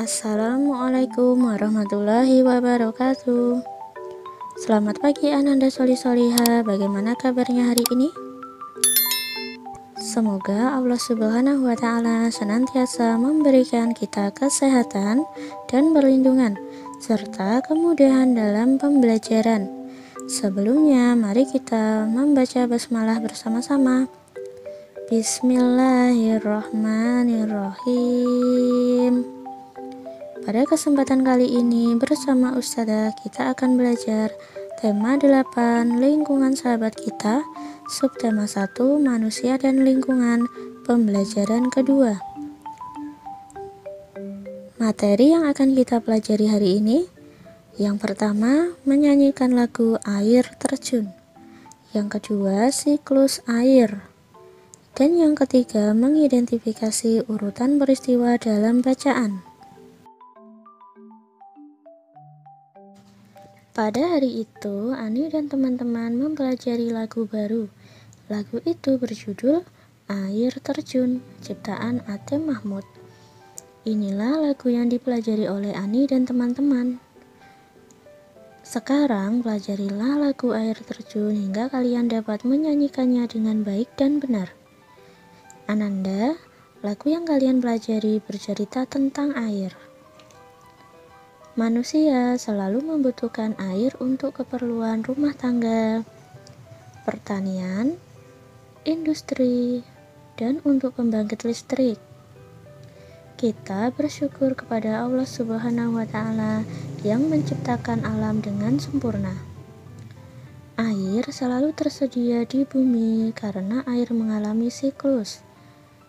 Assalamualaikum warahmatullahi wabarakatuh. Selamat pagi Ananda Solih-Soliha. Bagaimana kabarnya hari ini? Semoga Allah Subhanahu wa Ta'ala senantiasa memberikan kita kesehatan dan perlindungan serta kemudahan dalam pembelajaran. Sebelumnya, mari kita membaca basmalah bersama-sama. Bismillahirrahmanirrahim. Pada kesempatan kali ini bersama Ustazah kita akan belajar tema 8 lingkungan sahabat kita, subtema 1 manusia dan lingkungan, pembelajaran kedua. Materi yang akan kita pelajari hari ini, yang pertama menyanyikan lagu air terjun, yang kedua siklus air, dan yang ketiga mengidentifikasi urutan peristiwa dalam bacaan. Pada hari itu, Ani dan teman-teman mempelajari lagu baru. Lagu itu berjudul Air Terjun, ciptaan Atem Mahmud. Inilah lagu yang dipelajari oleh Ani dan teman-teman. Sekarang pelajarilah lagu Air Terjun hingga kalian dapat menyanyikannya dengan baik dan benar. Ananda, lagu yang kalian pelajari bercerita tentang air. Manusia selalu membutuhkan air untuk keperluan rumah tangga, pertanian, industri, dan untuk pembangkit listrik. Kita bersyukur kepada Allah Subhanahu wa Ta'ala yang menciptakan alam dengan sempurna. Air selalu tersedia di bumi karena air mengalami siklus.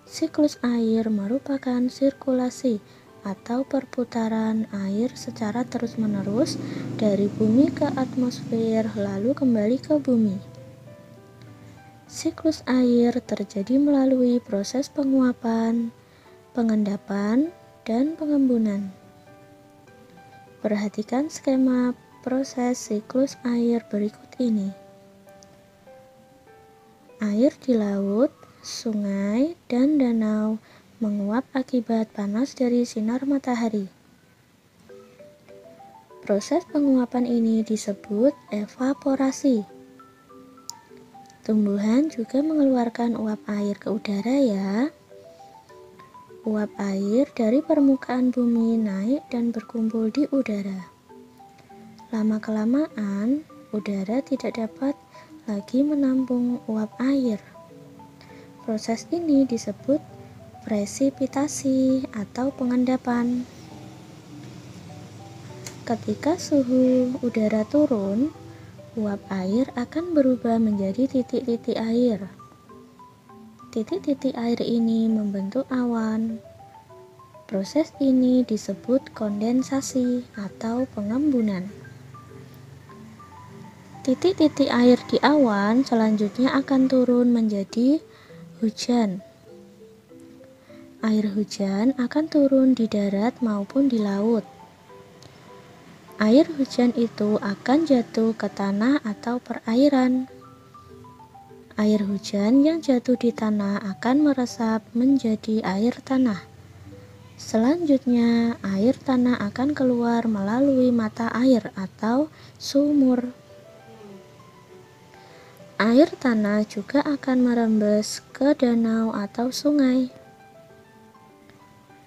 Siklus air merupakan sirkulasi atau perputaran air secara terus-menerus dari bumi ke atmosfer lalu kembali ke bumi. Siklus air terjadi melalui proses penguapan, pengendapan, dan pengembunan. Perhatikan skema proses siklus air berikut ini. Air di laut, sungai, dan danau menguap akibat panas dari sinar matahari. Proses penguapan ini disebut evaporasi. Tumbuhan juga mengeluarkan uap air ke udara ya. Uap air dari permukaan bumi naik dan berkumpul di udara. Lama-kelamaan, udara tidak dapat lagi menampung uap air. Proses ini disebut presipitasi atau pengendapan. Ketika suhu udara turun, uap air akan berubah menjadi titik-titik air. Titik-titik air ini membentuk awan. Proses ini disebut kondensasi atau pengembunan. Titik-titik air di awan selanjutnya akan turun menjadi hujan. Air hujan akan turun di darat maupun di laut. Air hujan itu akan jatuh ke tanah atau perairan. Air hujan yang jatuh di tanah akan meresap menjadi air tanah. Selanjutnya, air tanah akan keluar melalui mata air atau sumur. Air tanah juga akan merembes ke danau atau sungai.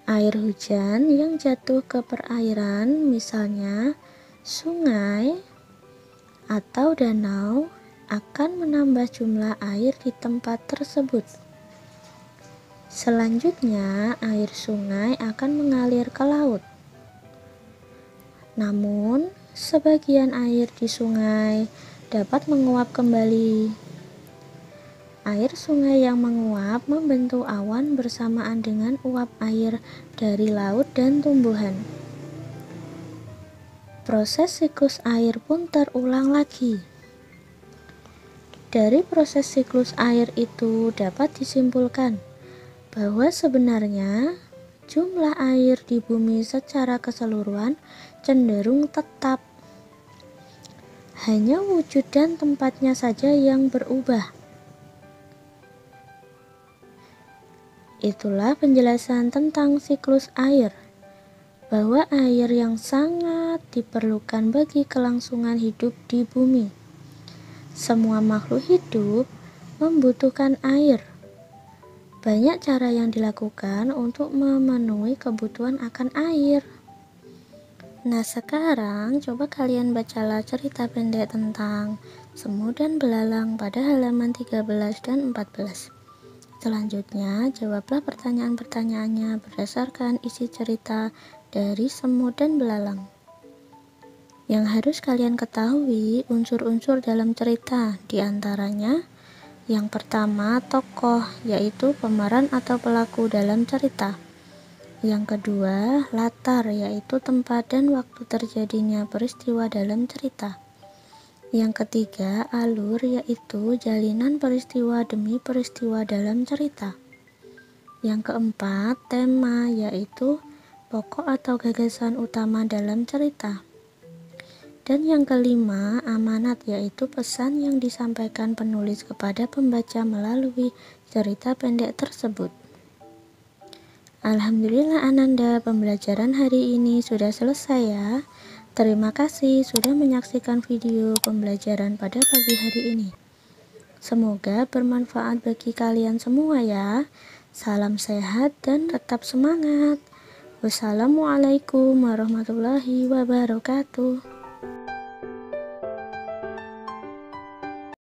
Air hujan yang jatuh ke perairan, misalnya sungai atau danau, akan menambah jumlah air di tempat tersebut. Selanjutnya, air sungai akan mengalir ke laut. Namun, sebagian air di sungai dapat menguap kembali. Air sungai yang menguap membentuk awan bersamaan dengan uap air dari laut dan tumbuhan. Proses siklus air pun terulang lagi. Dari proses siklus air itu dapat disimpulkan bahwa sebenarnya jumlah air di bumi secara keseluruhan cenderung tetap. Hanya wujud dan tempatnya saja yang berubah. Itulah penjelasan tentang siklus air. bahwa air yang sangat diperlukan bagi kelangsungan hidup di bumi. Semua makhluk hidup membutuhkan air. Banyak cara yang dilakukan untuk memenuhi kebutuhan akan air. Nah, sekarang coba kalian bacalah cerita pendek tentang semut dan belalang pada halaman 13 dan 14. Selanjutnya, jawablah pertanyaan-pertanyaannya berdasarkan isi cerita dari semut dan belalang. Yang harus kalian ketahui unsur-unsur dalam cerita, diantaranya yang pertama tokoh, yaitu pemeran atau pelaku dalam cerita. Yang kedua, latar, yaitu tempat dan waktu terjadinya peristiwa dalam cerita. Yang ketiga, alur, yaitu jalinan peristiwa demi peristiwa dalam cerita. Yang keempat, tema, yaitu pokok atau gagasan utama dalam cerita. Dan yang kelima, amanat, yaitu pesan yang disampaikan penulis kepada pembaca melalui cerita pendek tersebut. Alhamdulillah Ananda, pembelajaran hari ini sudah selesai ya. Terima kasih sudah menyaksikan video pembelajaran pada pagi hari ini. Semoga bermanfaat bagi kalian semua ya. Salam sehat dan tetap semangat. Wassalamualaikum warahmatullahi wabarakatuh.